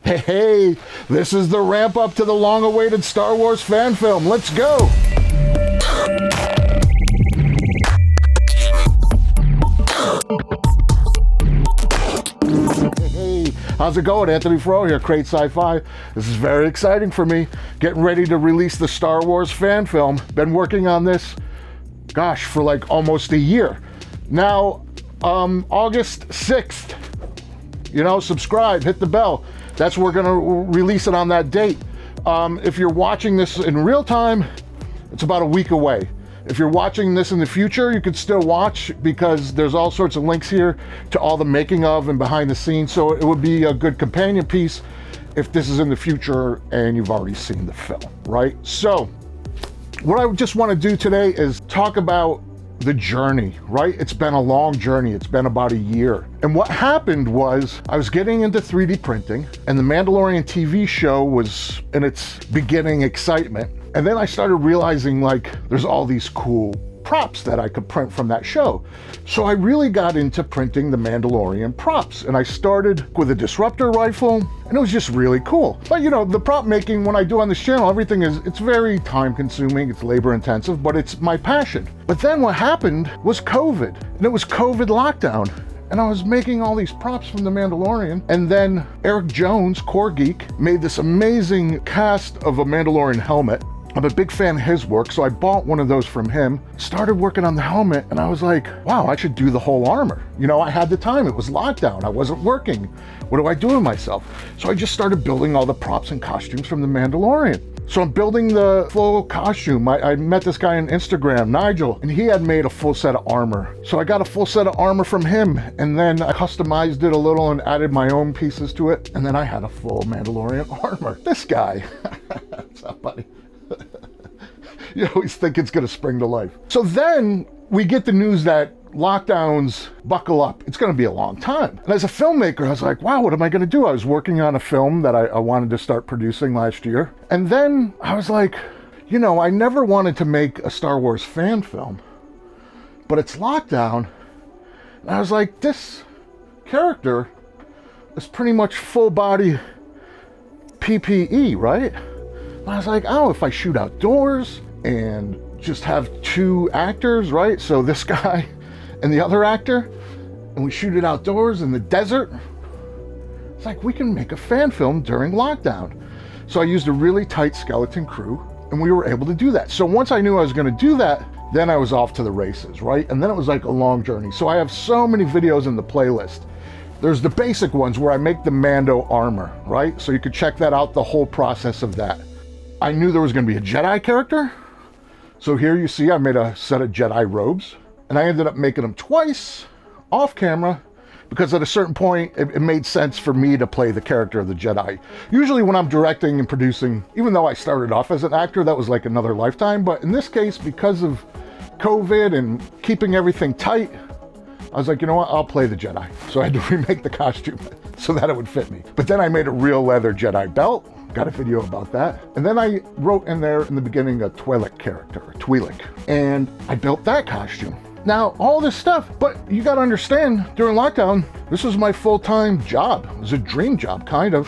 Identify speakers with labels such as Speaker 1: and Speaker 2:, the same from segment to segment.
Speaker 1: Hey, this is the ramp up to the long-awaited Star Wars fan film. Let's go! Hey, how's it going? Anthony FERRARO here, Crate Sci-Fi. This is very exciting for me. Getting ready to release the Star Wars fan film. Been working on this, gosh, for like almost a year. Now, August 6th, subscribe, hit the bell. That's we're gonna release it on that date. If you're watching this in real time, it's about a week away. If you're watching this in the future, you could still watch because there's all sorts of links here to all the making of and behind the scenes. So it would be a good companion piece if this is in the future and you've already seen the film, right? So what I just want to do today is talk about the journey, right? It's been a long journey. It's been about a year. And what happened was I was getting into 3D printing and the Mandalorian TV show was in its beginning excitement. And then I started realizing like there's all these cool props that I could print from that show. So I really got into printing the Mandalorian props and I started with a disruptor rifle and it was just really cool. But the prop making when I do on this channel, it's very time consuming, it's labor intensive, but it's my passion. But then what happened was COVID and it was COVID lockdown. And I was making all these props from the Mandalorian. And then Eric Jones, Core Geek, made this amazing cast of a Mandalorian helmet. I'm a big fan of his work, so I bought one of those from him, started working on the helmet, and I was like, wow, I should do the whole armor. I had the time, it was lockdown, I wasn't working. What do I do with myself? So I just started building all the props and costumes from the Mandalorian. So I'm building the full costume. I met this guy on Instagram, Nigel, and he had made a full set of armor. So I got a full set of armor from him, and then I customized it a little and added my own pieces to it, and then I had a full Mandalorian armor. This guy, what's up, buddy? You always think it's gonna spring to life. So then we get the news that lockdowns, buckle up, it's gonna be a long time. And as a filmmaker, I was like, wow, what am I gonna do? I was working on a film that I wanted to start producing last year. And then I was like, I never wanted to make a Star Wars fan film, but it's lockdown. And I was like, this character is pretty much full body PPE, right? And I was like, oh, if I shoot outdoors and just have two actors, right? So this guy and the other actor, and we shoot it outdoors in the desert. It's like, we can make a fan film during lockdown. So I used a really tight skeleton crew and we were able to do that. So once I knew I was gonna do that, then I was off to the races, right? And then it was like a long journey. So I have so many videos in the playlist. There's the basic ones where I make the Mando armor, right? So you could check that out, the whole process of that. I knew there was gonna be a Jedi character. So here you see I made a set of Jedi robes and I ended up making them twice off camera because at a certain point it made sense for me to play the character of the Jedi. Usually when I'm directing and producing, even though I started off as an actor, that was like another lifetime. But in this case, because of COVID and keeping everything tight, I was like, you know what, I'll play the Jedi. So I had to remake the costume so that it would fit me. But then I made a real leather Jedi belt. Got a video about that. And then I wrote in there in the beginning a twi'lek character, a twi'lek, and I built that costume. Now, all this stuff, but you gotta understand, during lockdown, this was my full-time job. It was a dream job, kind of.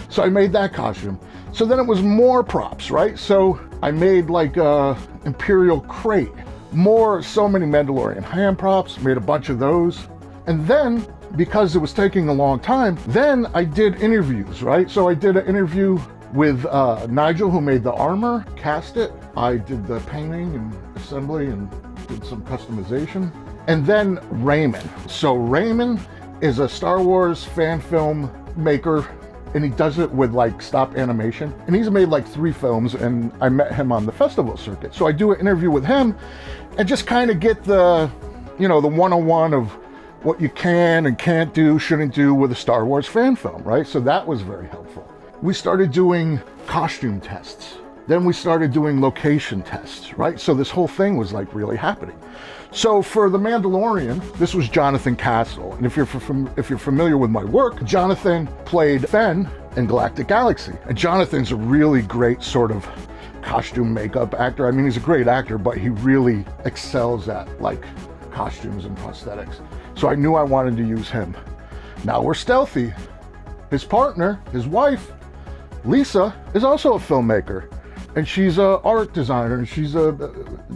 Speaker 1: So I made that costume. So then it was more props, right? So I made like a Imperial crate, so many Mandalorian hand props, made a bunch of those. And then, because it was taking a long time, then I did interviews, right? So I did an interview with Nigel, who made the armor, cast it. I did the painting and assembly and did some customization. And then Raymond. So Raymond is a Star Wars fan film maker and he does it with like stop animation. And he's made like 3 films and I met him on the festival circuit. So I do an interview with him and just kind of get the, the 101 of what you can and can't do, shouldn't do with a Star Wars fan film, right? So that was very helpful. We started doing costume tests. Then we started doing location tests, right? So this whole thing was like really happening. So for The Mandalorian, this was Jonathan Castle. And if you're familiar with my work, Jonathan played Fenn in Galactic Galaxy. And Jonathan's a really great sort of costume makeup actor. I mean, he's a great actor, but he really excels at like costumes and prosthetics. So I knew I wanted to use him. Now we're stealthy. His partner, his wife, Lisa, is also a filmmaker. And she's an art designer, and she's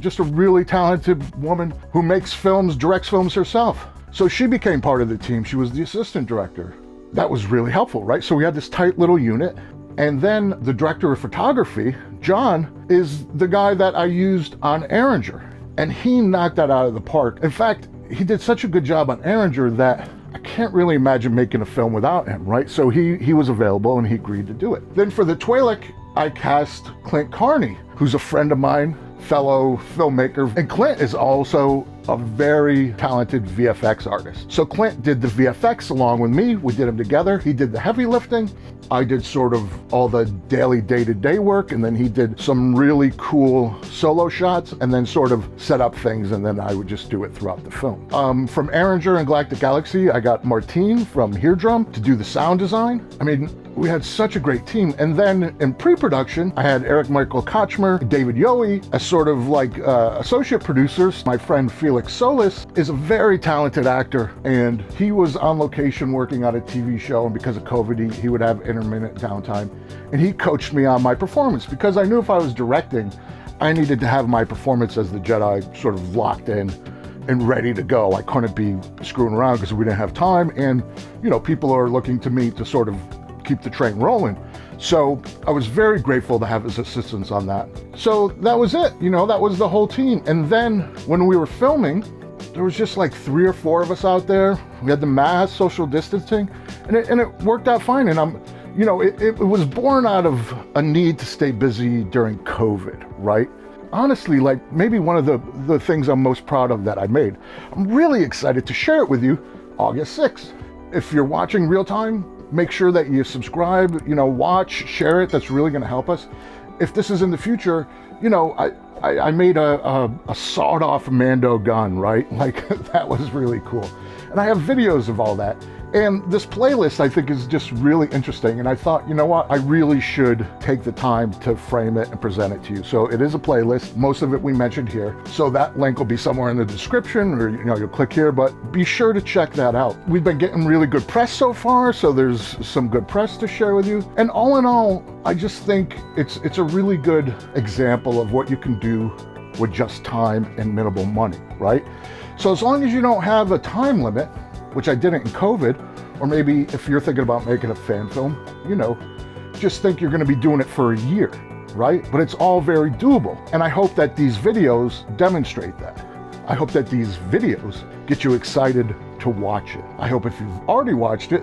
Speaker 1: just a really talented woman who makes films, directs films herself. So she became part of the team. She was the assistant director. That was really helpful, right? So we had this tight little unit. And then the director of photography, John, is the guy that I used on Erringer. And he knocked that out of the park. In fact, he did such a good job on Erringer that I can't really imagine making a film without him, right? So he was available and he agreed to do it. Then for the twi'lek, I cast CLINT Carney, who's a friend of mine, fellow filmmaker. And CLINT is also a very talented VFX artist. So CLINT did the VFX along with me. We did them together. He did the heavy lifting. I did sort of all the daily day-to-day work, and then he did some really cool solo shots and then sort of set up things, and then I would just do it throughout the film. From Erringer and Galactic Galaxy, I got Martine from Heardrum to do the sound design. I mean, we had such a great team. And then in pre-production, I had Eric Michael Kochmer, David Yohe as sort of like associate producers. My friend Felix Solis is a very talented actor, and he was on location working on a TV show, and because of COVID, he would have intermittent downtime. And he coached me on my performance because I knew if I was directing, I needed to have my performance as the Jedi sort of locked in and ready to go. I couldn't be screwing around because we didn't have time, and you know, people are looking to me to sort of keep the train rolling. So I was very grateful to have his assistance on that. So that was it, you know, that was the whole team. And then when we were filming, there was just like 3 or 4 of us out there. We had the mask, social distancing, and it worked out fine. And you know, it was born out of a need to stay busy during COVID, right? Honestly, like maybe one of the things I'm most proud of that I made. I'm really excited to share it with you August 6th. If you're watching real time, make sure that you subscribe, you know, watch, share it. That's really going to help us. If this is in the future, you know, I made a sawed-off Mando gun, right? Like, that was really cool. And I have videos of all that. And this playlist, I think, is just really interesting. And I thought, you know what? I really should take the time to frame it and present it to you. So it is a playlist. Most of it we mentioned here. So that link will be somewhere in the description, or, you know, you'll click here, but be sure to check that out. We've been getting really good press so far, so there's some good press to share with you. And all in all, I just think it's a really good example of what you can do with just time and minimal money, right? So as long as you don't have a time limit, which I didn't in COVID, or maybe if you're thinking about making a fan film, you know, just think you're going to be doing it for a year, right? But it's all very doable. And I hope that these videos demonstrate that. I hope that these videos get you excited to watch it. I hope if you've already watched it,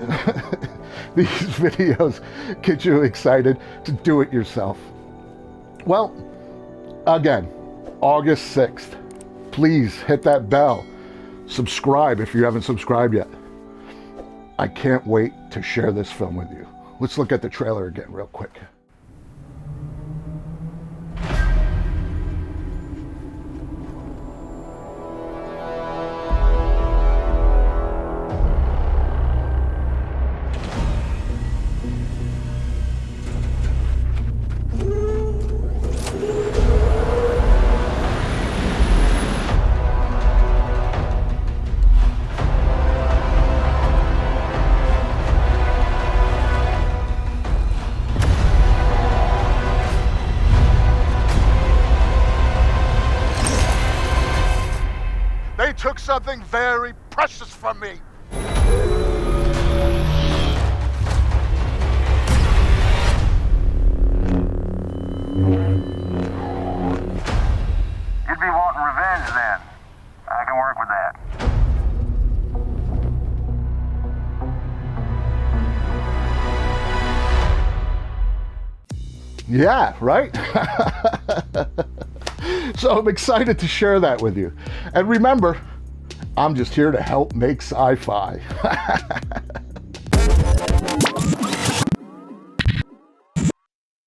Speaker 1: these videos get you excited to do it yourself. Well, again, August 6th, please hit that bell. Subscribe if you haven't subscribed yet. I can't wait to share this film with you. Let's look at the trailer again real quick. They took something very precious from me.
Speaker 2: You'd be wanting revenge then. I can work with that.
Speaker 1: Yeah, right? So I'm excited to share that with you. And remember, I'm just here to help make sci-fi.